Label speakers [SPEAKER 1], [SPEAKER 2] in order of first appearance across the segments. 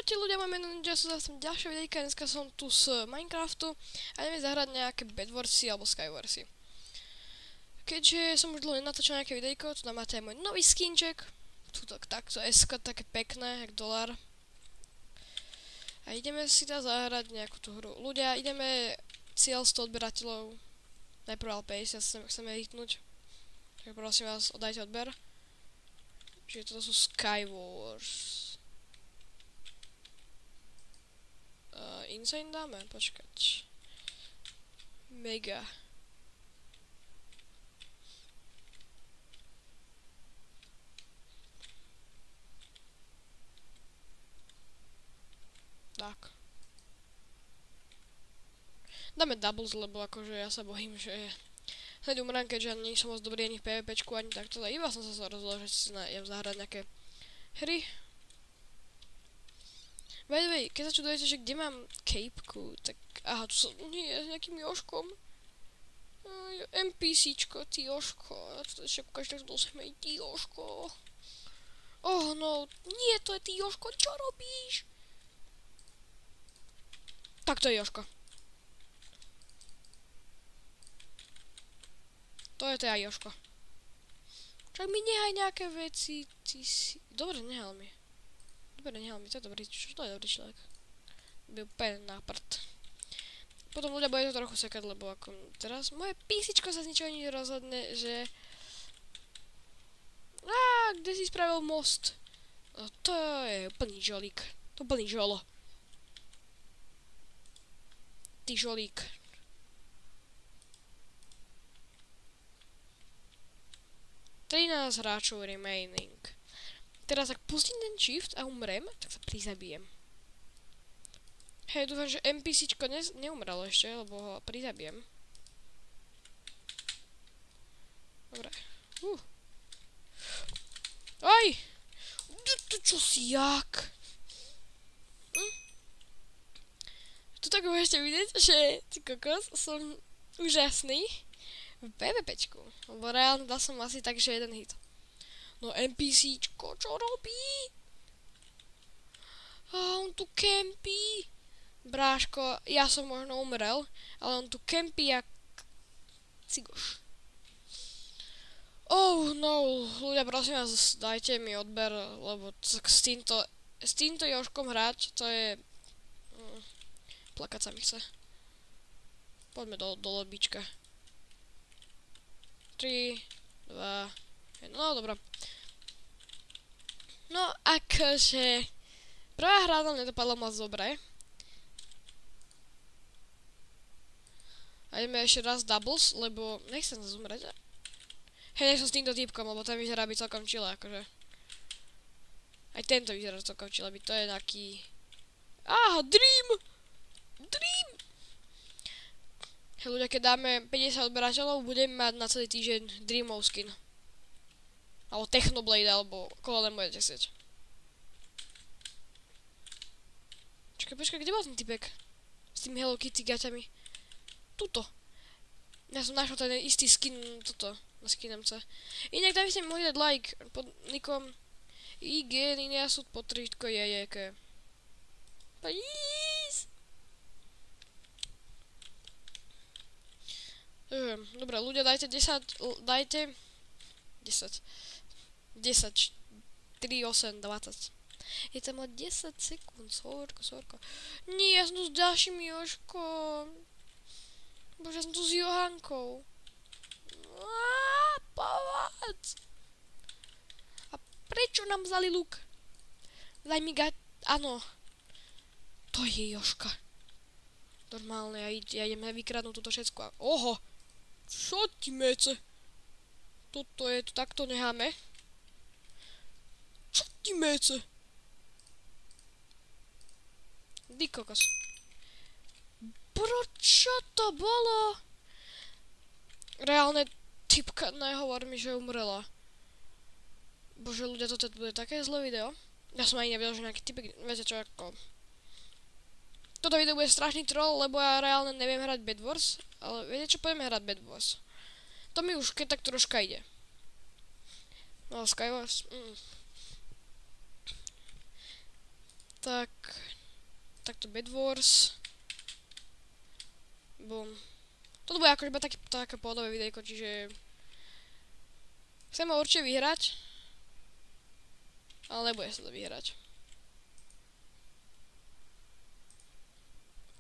[SPEAKER 1] Čaute ľudia, môj meno Ninja, som zase ďalšia videjka, dneska som tu z Minecraftu a ideme zahrať nejaké Bedwarsy alebo Skywarsy. Keďže som už dlho nenatočil nejaké videjko, tu tam máte aj môj nový skinček. Tuto takto S-ka, také pekné, jak $. A ideme si teda zahrať nejakú tú hru. Ľudia, ideme cieľ 100 odberateľov. Najprv ale 50, chceme hitnúť. Takže prosím vás, oddajte odber. Čiže toto sú Skywars. Insane dáme? Počkať. Mega. Tak. Dáme doubles, lebo akože ja sa bojím, že hneď umrám, keďže nie som moc dobrý ani v PvPčku, ani takto. Iba som sa rozhodol, že si idem zahrať nejaké hry. By the way, keď sa čudujete, že kde mám capeku, tak aha, tu som, nie, s nejakým Jožkom. NPCčko, ty Jožko, ja to ešte kúkaš, tak to dosmej, ty Jožko. Oh no, nie, to je ty Jožko, čo robíš? Tak to je Jožko. To je teda Jožko. Čak mi nehaj nejaké veci, ty si... Dobre, nehal mi. Dobre, nehal mi, to je dobrý, čo to je dobrý človek. Byl úplne na prd. Potom ľudia bude to trochu sekať, lebo ako teraz moje písičko sa z ničoho nič rozhodne, že... Kde si spravil most? No to je úplný žolík. To úplný žolo. Ty žolík. Hráčov remaining. Teraz ak pustím ten shift a umrem, tak sa prizabijem. Hej, dúfam, že NPCčko neumrelo ešte, lebo ho prizabijem. Dobre. Aj! Čo si jak? Tu tak môžete vidieť, že ty kokos, som úžasný v PvPčku. Lebo reálne dal som asi tak, že jeden hit. No NPCčko, čo robí? On tu kempí. Bráško, ja som možno umrel, ale on tu kempí jak cigoš. Oh no, ľudia, prosím vás, dajte mi odber, lebo s týmto Jožkom hrať, to je... plakať sa mi chce. Poďme do lobbyčka. 3, 2, 1, no dobrá. No akože... Prvá hra nám nedopadla moc dobre. A ideme ešte raz doubles, lebo nechcem sa zumrieť. Hej, nechcem s týmto typkom, lebo ten vyzerá byť celkom chile, akože. Aj tento vyzerá celkom chile, to je taký... Dream! Dream! Hej ľudia, keď dáme 50 odberateľov, budeme mať na celý týždeň Dreamov skin. Alebo Technoblade, alebo koho len budete chcieť. Počkaj, kde bol ten typek? S tými Hello Kitty gaťami. Tuto. Ja som našiel ten istý skin, tuto, na Skinemce. Inak tam by ste mi mohli dať like pod nikom IG, Niniasud, potržitko, jejeke. Please! Dobre, ľudia, dajte 10, dajte 10, 3, 8, 20. Je tam len 10 sekúnd, sorko. Nie, ja som tu s ďalším Jožkom. Bože, ja som tu s Johankou. Povedz! A prečo nám vzali luk? Daj mi áno. To je Jožka. Normálne, ja idem vykradnúť túto všetko. Oho! Čo ti mece? Toto je, takto necháme. Čo ti mece? Ty kokos. Čo to bolo? Reálne typka nehovor mi, že umrela. Bože ľudia, toto bude také zlé video. Ja som ani nevedel, že nejaký typek, viete čo, ako... Toto video bude strašný troll, lebo ja reálne neviem hrať Bedwars, ale viete čo, poďme hrať Bedwars. To mi už keď tak troška ide. No, Skywars, Tak, takto Bed Wars. Bum. Toto bude akože iba také pohodové videjko, čiže chcem ho určite vyhrať, ale nebude sa to vyhrať.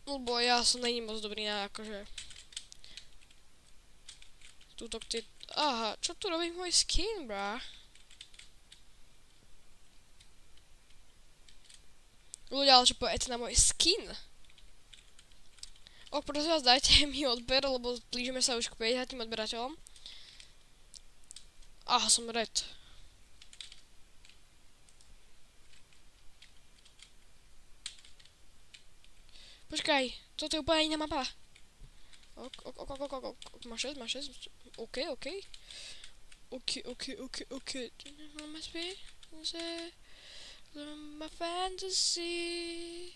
[SPEAKER 1] Lebo ja som není moc dobrý na akože túto aha, čo tu robí môj skin, bra? Ľudia, ale čo poviete na môj skin? Prosím vás, dajte mi odber, lebo blížime sa už k 50 odberateľom. Aha, som red. Počkaj, toto je úplne iná mapa. Má 6, má 6. OK. Must be my fantasy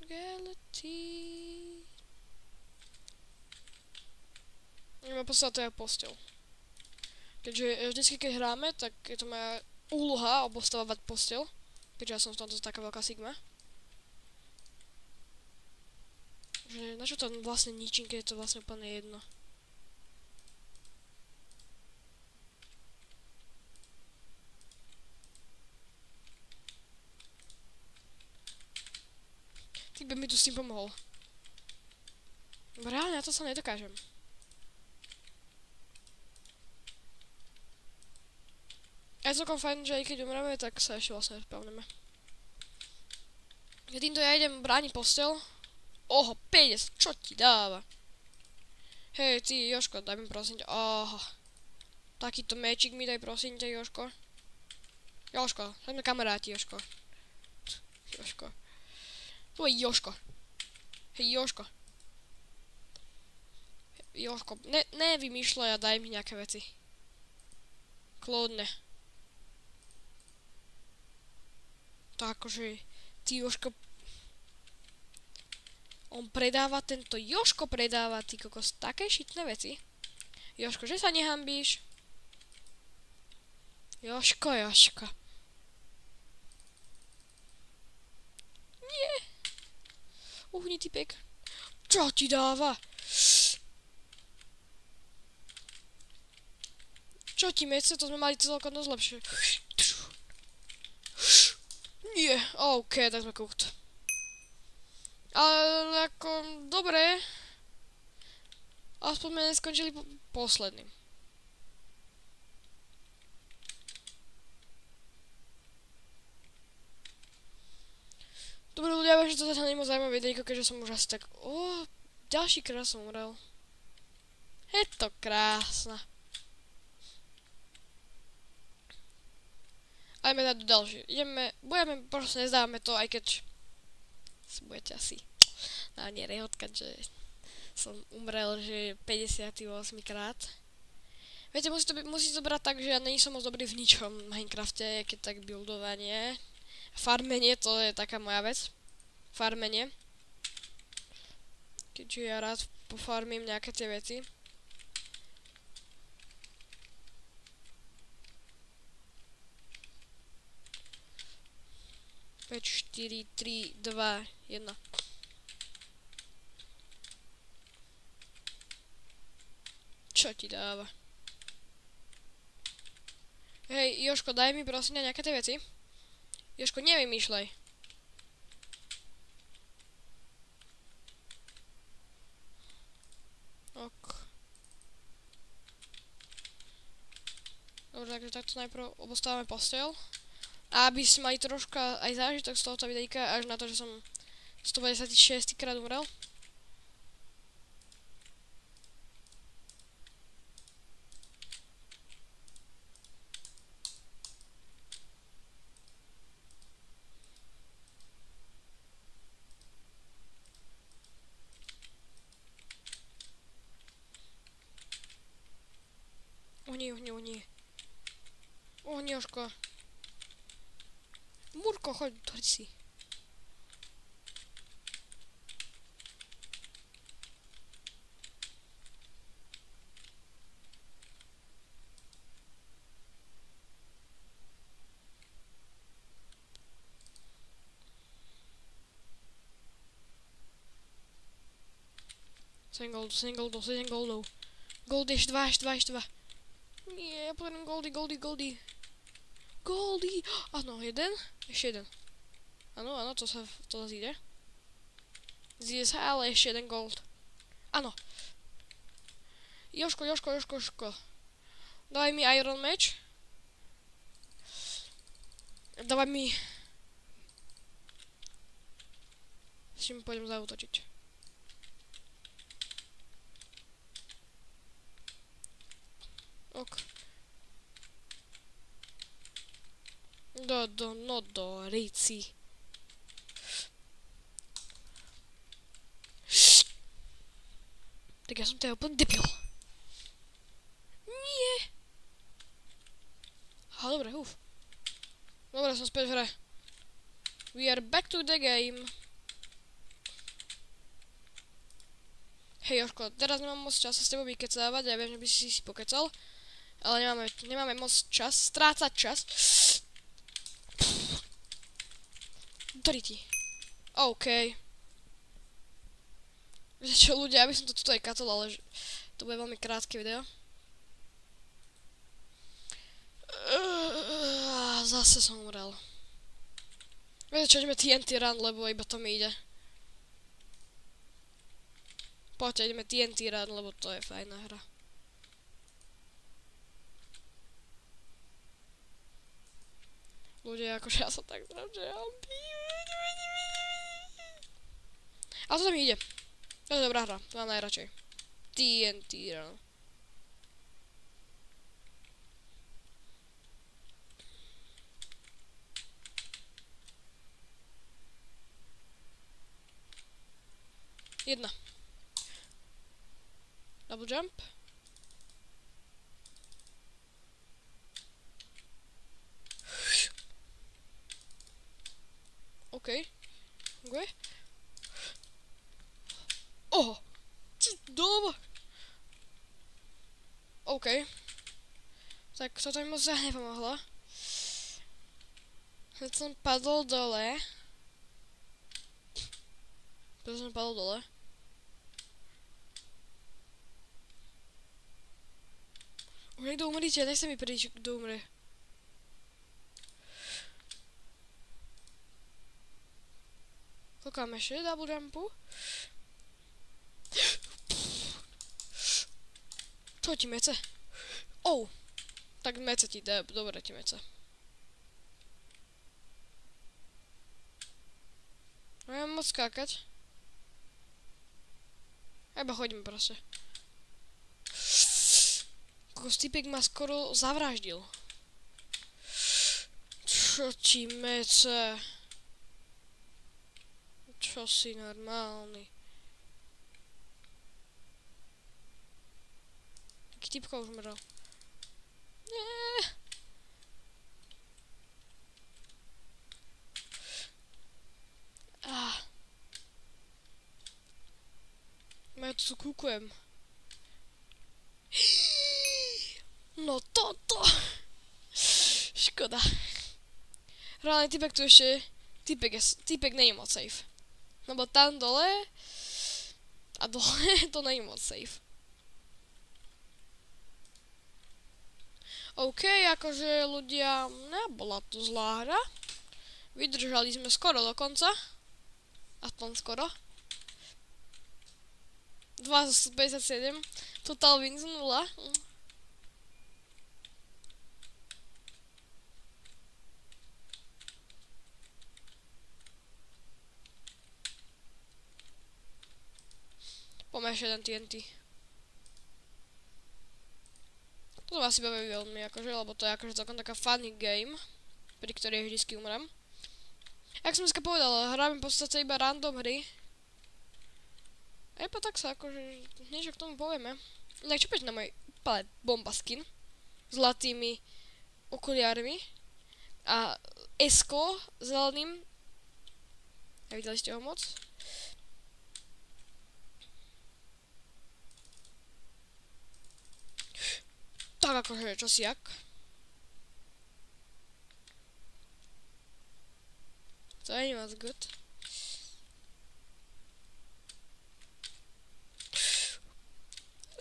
[SPEAKER 1] reality. Neviem, poslať to je postel. Keďže vždycky, keď hráme, tak je to moja úloha obostavovať postel. Keďže ja som v tomto taká veľká sigma. Že na čo to vlastne ničím, keď je to vlastne úplne jedno. Ty by mi tu s tým pomohol. Reálne, ja to sa nedokážem. A je celkom fajn, že aj keď umreme, tak sa ešte vlastne respawneme. Keď týmto ja idem brániť postel. Oho, 50, čo ti dáva? Hej, ty, Joško, daj mi prosím ťa. Aha. Takýto mečik mi daj prosím ťa, Joško. Joško, sme kamaráti, Joško. Joško. Tu je Joško. Hej, Joško. Joško, nevymýšľaj a daj mi nejaké veci. Kľudne. Tak akože, ty Joško... On predáva, tento Joško predáva, ty kokos, také šitné veci. Joško, že sa nehambíš? Joško. Nie. Uhni, typek. Čo ti dáva? Čo ti mece, to sme mali celkom dosť lepšie. Nie, OK, tak sme cooked. Ale ako, dobre. Aspoň sme neskončili posledným. Dobre ľudia, že to teda nie moc zaujímavé videjko, keďže som už asi tak... ďalší krát som umrel. Je to krásne. A ideme na ďalšie. Budeme, proste nezdávame to, aj keď... budete asi na mne rehotkať, že som umrel, že 58 krát. Viete, musí to brať tak, že ja nie som moc dobrý v ničom v Minecrafte, keď tak buildovanie. Farmenie, to je taká moja vec. Farmenie. Keďže ja rád pofarmím nejaké tie veci. Päť, 4, 3, 2, 1. Čo ti dáva? Hej, Joško, daj mi prosím nejaké tie veci. Joško, nevymýšľaj. Ok. Dobre, takže takto najprv obostávame postel. A aby si mali troška aj zážitok z tohoto videjka, až na to, že som 156 krát umrel. Uhni. Uhni, Jožko. Murko, choď, si. 7 goldov. Gold ešte 2. Nie, ja potrebujem goldy. Goldy! Áno, jeden. Ešte jeden. Áno, to zase ide. Zíde sa, ale ešte jeden gold. Áno. Jožko. Dávaj mi Iron Match. Dávaj mi... S čím pôjdem zaútočiť. Ok. No do rici. Tak ja som teda úplne debil. Nie. Aha, dobre, Dobre, som späť v hre. We are back to the game. Hej Jožko, teraz nemám moc čas s tebou vykecávať, ja viem, že by si pokecal. Ale nemáme moc čas, strácať čas. Driti. OK. Viete čo ľudia, aby som to tuto aj katol, ale to bude veľmi krátke video. Zase som umrel. Viete čo, ideme TNT run, lebo iba to mi ide. Poďte, ideme TNT run, lebo to je fajná hra. Ľudia, akože ja sa tak zdám, že ja... Ale to tam ide. To je dobrá hra, to mám najradšej. TNT run. Jedna. Double jump. OK. Funguje. Oho. Dobre. OK. Tak toto mi moc nepomohlo. Hneď som padol dole. Už niekto umrite, nechce mi prísť, kto umrie. Koľko mám ešte double jumpu? Čo ti mece? Oh. Tak mece ti dá, dobre ti mece. Neviem moc skákať. Iba chodím proste. Kokos typek ma skoro zavraždil. Čo ti mece? Čo si normálny? Taký typka už umrel. Nie. Ja tu kúkujem. No toto. Škoda. Reálne typek tu ešte... Typek není moc safe. Lebo tam dole... A dole to není moc safe. OK, akože ľudia... Nebola to zlá hra. Vydržali sme skoro do konca. Aspoň skoro. 2 z 57. Total wins 0. Poďme ešte jeden TNT. Toto ma asi baví veľmi, akože, lebo to je akože celkom taká funny game, pri ktorej vždycky umrem. Jak som dneska povedal, hráme v podstate iba random hry. A iba tak sa akože niečo k tomu povieme. Inak čo poďte na môj úplne bomba skin. Zlatými okuliármi. A S-ko zeleným. Nevideli ste ho moc? Tak akože čosi jak. To nie moc good.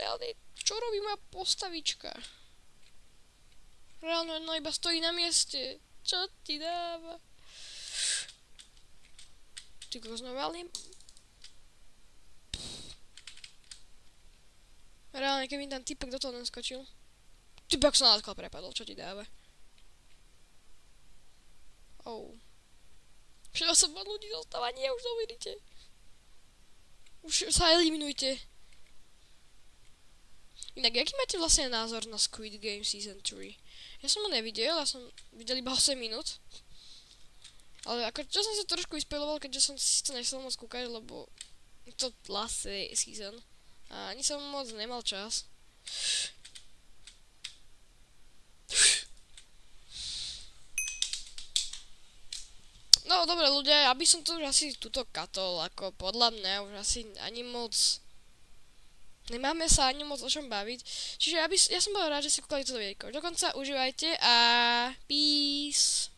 [SPEAKER 1] reálne, čo robí moja postavička? Reálne ona iba stojí na mieste. Čo ti dáva? Ty kokos, no reálne... Reálne, keby ten typek do toho neskočil. Typek sa nátkal prepadol, čo ti dáva? Oh. 68 ľudí zostáva, nie, už dovidíte. Už sa eliminujte. Inak, aký máte vlastne názor na Squid Game Season 3? Ja som ho nevidel, ja som videl iba 8 minút. Ale ako, čo som sa trošku vyspeloval, keďže som si to nechcel moc kúkať, lebo je to last season. A ani som moc nemal čas. No dobre ľudia, aby som to už asi tuto katol, ako podľa mňa už asi ani moc... Nemáme sa ani moc o čom baviť. Čiže ja som bol rád, že si kúkali toto videjko. Dokonca užívajte a peace.